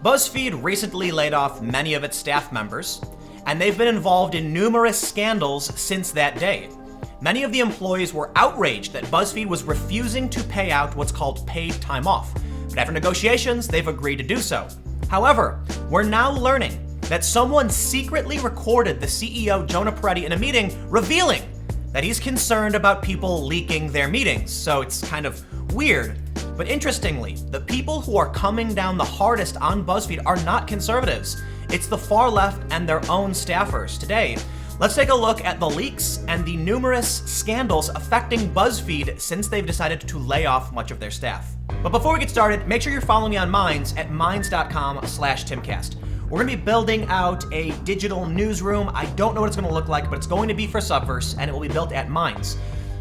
Buzzfeed recently laid off many of its staff members, and they've been involved in numerous scandals since that day. Many of the employees were outraged that Buzzfeed was refusing to pay out what's called paid time off, but after negotiations, they've agreed to do so. However, we're now learning that someone secretly recorded the CEO Jonah Peretti in a meeting, revealing that he's concerned about people leaking their meetings. So it's kind of weird. But interestingly, the people who are coming down the hardest on Buzzfeed are not conservatives. It's the far left and their own staffers. Today, let's take a look at the leaks and the numerous scandals affecting Buzzfeed since they've decided to lay off much of their staff. But before we get started, make sure you're following me on Minds at minds.com/Timcast. We're gonna be building out a digital newsroom. I don't know what it's gonna look like, but it's going to be for Subverse, and it will be built at Minds.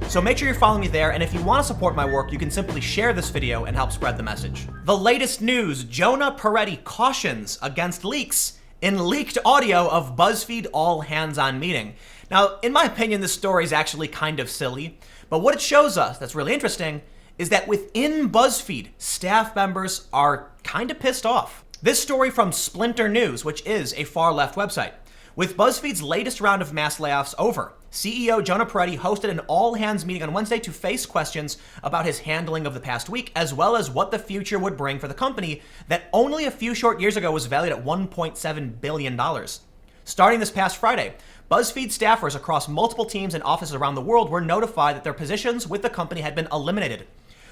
So make sure you're following me there, and if you want to support my work, you can simply share this video and help spread the message. The latest news: Jonah Peretti cautions against leaks in leaked audio of Buzzfeed all-hands-on meeting. Now, in my opinion, this story is actually kind of silly, but what it shows us that's really interesting is that within Buzzfeed, staff members are kind of pissed off. This story from Splinter News, which is a far-left website. With Buzzfeed's latest round of mass layoffs over, CEO Jonah Peretti hosted an all-hands meeting on Wednesday to face questions about his handling of the past week, as well as what the future would bring for the company that only a few short years ago was valued at $1.7 billion. Starting this past Friday, Buzzfeed staffers across multiple teams and offices around the world were notified that their positions with the company had been eliminated.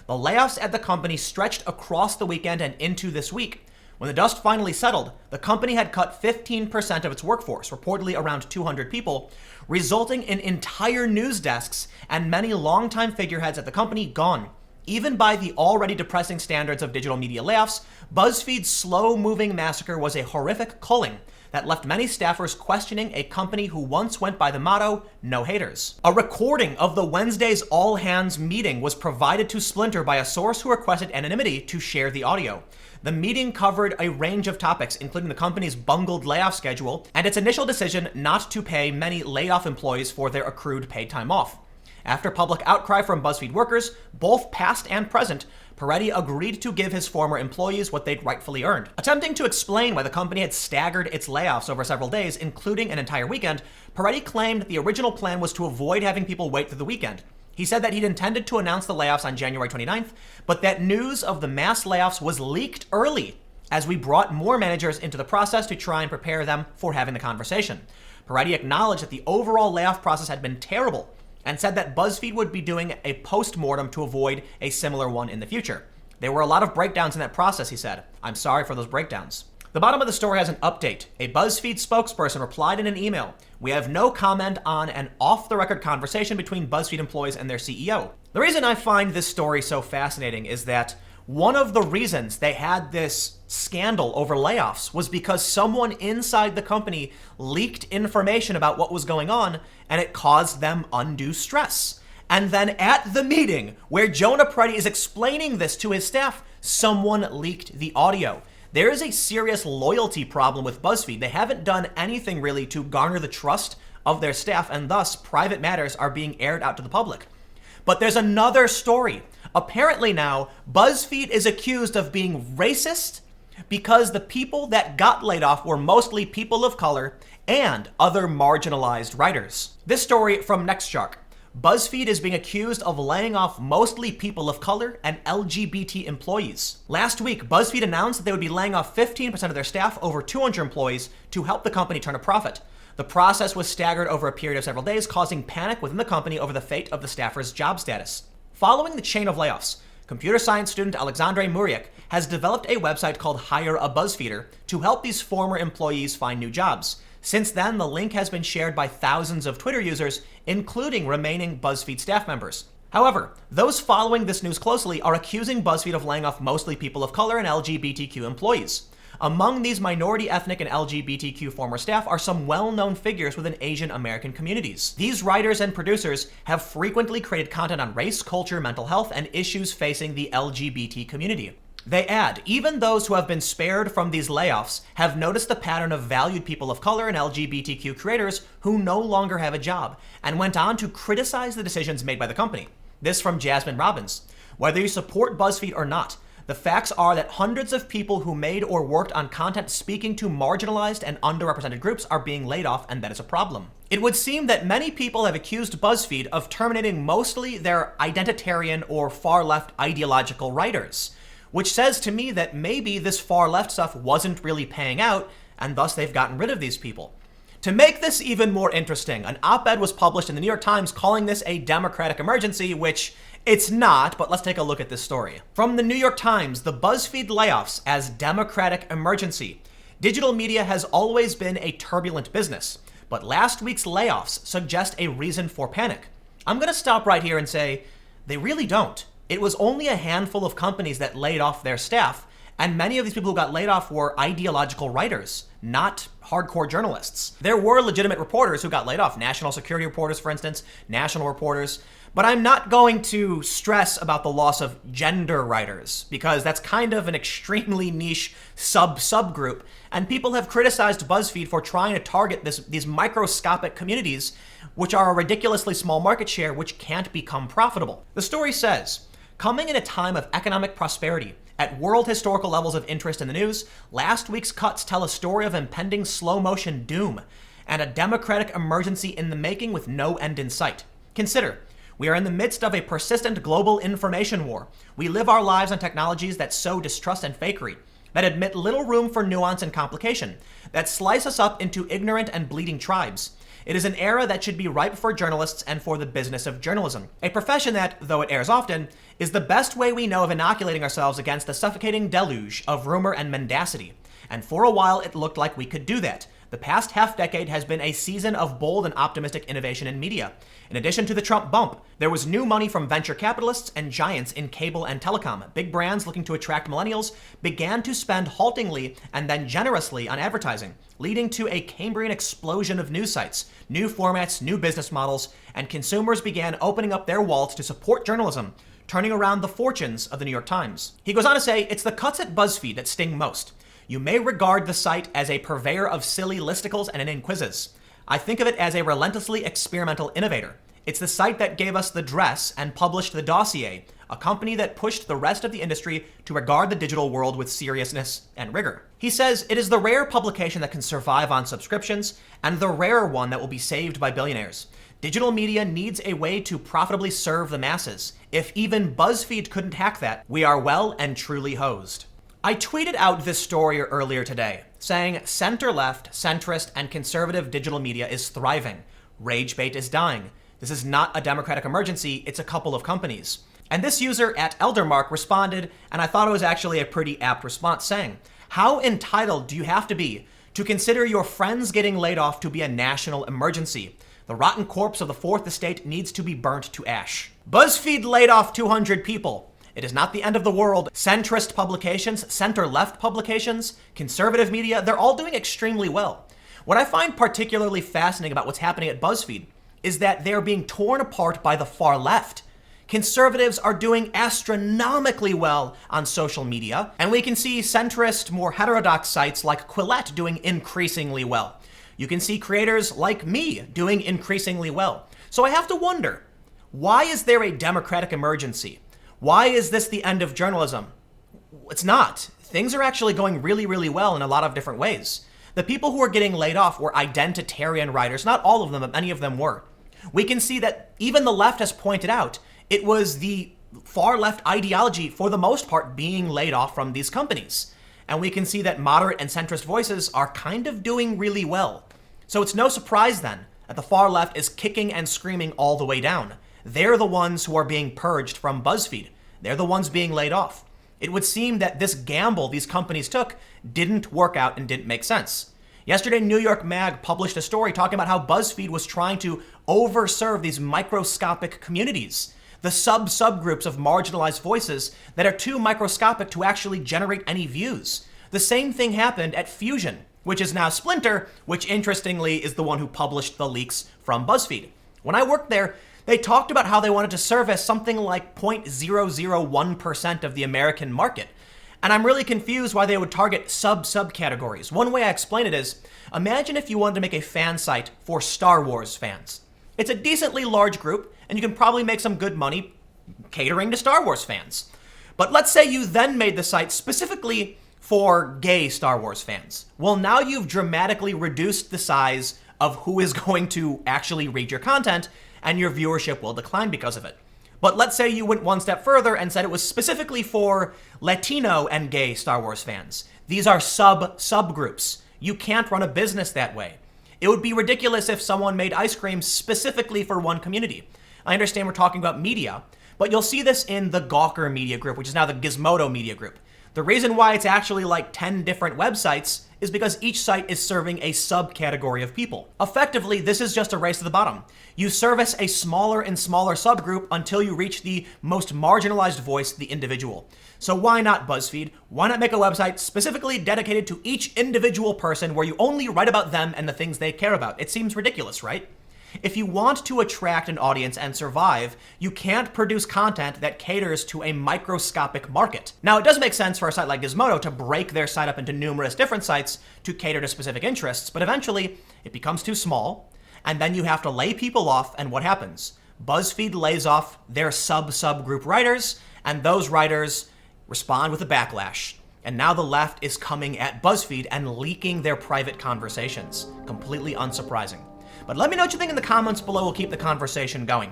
The layoffs at the company stretched across the weekend and into this week. When the dust finally settled, the company had cut 15% of its workforce, reportedly around 200 people, resulting in entire news desks and many longtime figureheads at the company gone. Even by the already depressing standards of digital media layoffs, Buzzfeed's slow-moving massacre was a horrific culling that left many staffers questioning a company who once went by the motto, no haters. A recording of the Wednesday's all-hands meeting was provided to Splinter by a source who requested anonymity to share the audio. The meeting covered a range of topics, including the company's bungled layoff schedule and its initial decision not to pay many laid-off employees for their accrued paid time off. After public outcry from Buzzfeed workers, both past and present, Peretti agreed to give his former employees what they'd rightfully earned. Attempting to explain why the company had staggered its layoffs over several days, including an entire weekend, Peretti claimed the original plan was to avoid having people wait through the weekend. He said that he'd intended to announce the layoffs on January 29th, but that news of the mass layoffs was leaked early as we brought more managers into the process to try and prepare them for having the conversation. Peretti acknowledged that the overall layoff process had been terrible and said that Buzzfeed would be doing a post-mortem to avoid a similar one in the future. There were a lot of breakdowns in that process, he said. I'm sorry for those breakdowns. The bottom of the story has an update. A Buzzfeed spokesperson replied in an email, "We have no comment on an off-the-record conversation between Buzzfeed employees and their CEO." The reason I find this story so fascinating is that one of the reasons they had this scandal over layoffs was because someone inside the company leaked information about what was going on, and it caused them undue stress. And then at the meeting where Jonah Peretti is explaining this to his staff, someone leaked the audio. There is a serious loyalty problem with Buzzfeed. They haven't done anything really to garner the trust of their staff, and thus private matters are being aired out to the public. But there's another story. Apparently now, Buzzfeed is accused of being racist because the people that got laid off were mostly people of color and other marginalized writers. This story from NextShark. Buzzfeed is being accused of laying off mostly people of color and LGBT employees. Last week, Buzzfeed announced that they would be laying off 15% of their staff, over 200 employees, to help the company turn a profit. The process was staggered over a period of several days, causing panic within the company over the fate of the staffers' job status. Following the chain of layoffs, computer science student Alexandre Muriak has developed a website called Hire a Buzzfeeder to help these former employees find new jobs. Since then, the link has been shared by thousands of Twitter users, including remaining Buzzfeed staff members. However, those following this news closely are accusing Buzzfeed of laying off mostly people of color and LGBTQ employees. Among these minority ethnic and LGBTQ former staff are some well-known figures within Asian American communities. These writers and producers have frequently created content on race, culture, mental health, and issues facing the LGBT community. They add, even those who have been spared from these layoffs have noticed the pattern of valued people of color and LGBTQ creators who no longer have a job, and went on to criticize the decisions made by the company. This from Jasmine Robbins. Whether you support Buzzfeed or not, The facts are that hundreds of people who made or worked on content speaking to marginalized and underrepresented groups are being laid off, and that is a problem. It would seem that many people have accused Buzzfeed of terminating mostly their identitarian or far-left ideological writers, which says to me that maybe this far-left stuff wasn't really paying out, and thus they've gotten rid of these people. To make this even more interesting, an op-ed was published in the New York Times calling this a democratic emergency, which it's not, but let's take a look at this story. From the New York Times, the Buzzfeed layoffs as democratic emergency. Digital media has always been a turbulent business, but last week's layoffs suggest a reason for panic. I'm going to stop right here and say, they really don't. It was only a handful of companies that laid off their staff, and many of these people who got laid off were ideological writers, not hardcore journalists. There were legitimate reporters who got laid off, national security reporters, for instance, national reporters. But I'm not going to stress about the loss of gender writers, because that's kind of an extremely niche subgroup, and people have criticized BuzzFeed for trying to target these microscopic communities, which are a ridiculously small market share, which can't become profitable. The story says, coming in a time of economic prosperity, at world historical levels of interest in the news, last week's cuts tell a story of impending slow-motion doom and a democratic emergency in the making with no end in sight. Consider, we are in the midst of a persistent global information war. We live our lives on technologies that sow distrust and fakery, that admit little room for nuance and complication, that slice us up into ignorant and bleeding tribes. It is an era that should be ripe for journalists and for the business of journalism, a profession that, though it airs often, is the best way we know of inoculating ourselves against the suffocating deluge of rumor and mendacity. And for a while, it looked like we could do that. The past half-decade has been a season of bold and optimistic innovation in media. In addition to the Trump bump, there was new money from venture capitalists and giants in cable and telecom. Big brands looking to attract millennials began to spend haltingly and then generously on advertising, leading to a Cambrian explosion of news sites, new formats, new business models, and consumers began opening up their wallets to support journalism, turning around the fortunes of the New York Times. He goes on to say, it's the cuts at BuzzFeed that sting most. You may regard the site as a purveyor of silly listicles and inane quizzes. I think of it as a relentlessly experimental innovator. It's the site that gave us The Dress and published The Dossier, a company that pushed the rest of the industry to regard the digital world with seriousness and rigor. He says it is the rare publication that can survive on subscriptions and the rare one that will be saved by billionaires. Digital media needs a way to profitably serve the masses. If even BuzzFeed couldn't hack that, we are well and truly hosed. I tweeted out this story earlier today, saying center-left, centrist, and conservative digital media is thriving. Rage bait is dying. This is not a democratic emergency, it's a couple of companies. And this user at Eldermark responded, and I thought it was actually a pretty apt response, saying, how entitled do you have to be to consider your friends getting laid off to be a national emergency? The rotten corpse of the Fourth Estate needs to be burnt to ash. BuzzFeed laid off 200 people. It is not the end of the world. Centrist publications, center-left publications, conservative media, they're all doing extremely well. What I find particularly fascinating about what's happening at BuzzFeed is that they're being torn apart by the far left. Conservatives are doing astronomically well on social media, and we can see centrist, more heterodox sites like Quillette doing increasingly well. You can see creators like me doing increasingly well. So I have to wonder, why is there a democratic emergency? Why is this the end of journalism? It's not. Things are actually going really, really well in a lot of different ways. The people who are getting laid off were identitarian writers. Not all of them, but many of them were. We can see that even the left has pointed out it was the far left ideology, for the most part, being laid off from these companies. And we can see that moderate and centrist voices are kind of doing really well. So it's no surprise then that the far left is kicking and screaming all the way down. They're the ones who are being purged from BuzzFeed. They're the ones being laid off. It would seem that this gamble these companies took didn't work out and didn't make sense. Yesterday, New York Mag published a story talking about how BuzzFeed was trying to overserve these microscopic communities, the subgroups of marginalized voices that are too microscopic to actually generate any views. The same thing happened at Fusion, which is now Splinter, which interestingly is the one who published the leaks from BuzzFeed. When I worked there, they talked about how they wanted to service something like 0.001% of the American market. And I'm really confused why they would target subcategories. One way I explain it is, imagine if you wanted to make a fan site for Star Wars fans. It's a decently large group, and you can probably make some good money catering to Star Wars fans. But let's say you then made the site specifically for gay Star Wars fans. Well, now you've dramatically reduced the size of who is going to actually read your content, and your viewership will decline because of it. But let's say you went one step further and said it was specifically for Latino and gay Star Wars fans. These are subgroups. You can't run a business that way. It would be ridiculous if someone made ice cream specifically for one community. I understand we're talking about media, but you'll see this in the Gawker Media Group, which is now the Gizmodo Media Group. The reason why it's actually like 10 different websites is because each site is serving a subcategory of people. Effectively, this is just a race to the bottom. You service a smaller and smaller subgroup until you reach the most marginalized voice, the individual. So why not Buzzfeed? Why not make a website specifically dedicated to each individual person where you only write about them and the things they care about? It seems ridiculous, right? If you want to attract an audience and survive, you can't produce content that caters to a microscopic market. Now, it does make sense for a site like Gizmodo to break their site up into numerous different sites to cater to specific interests, but eventually it becomes too small, and then you have to lay people off, and what happens? BuzzFeed lays off their subgroup writers, and those writers respond with a backlash. And now the left is coming at BuzzFeed and leaking their private conversations. Completely unsurprising. But let me know what you think in the comments below. We'll keep the conversation going.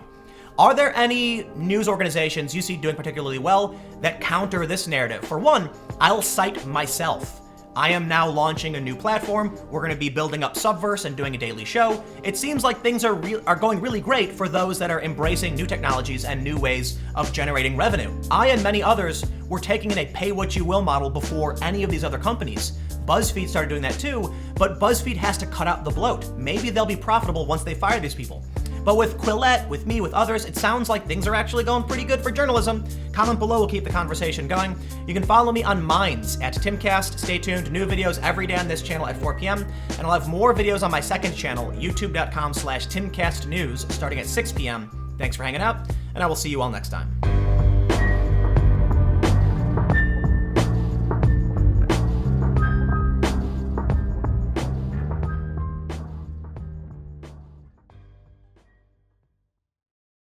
Are there any news organizations you see doing particularly well that counter this narrative? For one, I'll cite myself. I am now launching a new platform. We're going to be building up Subverse and doing a daily show. It seems like things are going really great for those that are embracing new technologies and new ways of generating revenue. I and many others were taking in a pay-what-you-will model before any of these other companies. BuzzFeed started doing that too, but BuzzFeed has to cut out the bloat. Maybe they'll be profitable once they fire these people. But with Quillette, with me, with others, it sounds like things are actually going pretty good for journalism. Comment below, we'll keep the conversation going. You can follow me on Minds at Timcast. Stay tuned, new videos every day on this channel at 4 p.m. And I'll have more videos on my second channel, youtube.com/TimcastNews, starting at 6 p.m. Thanks for hanging out, and I will see you all next time.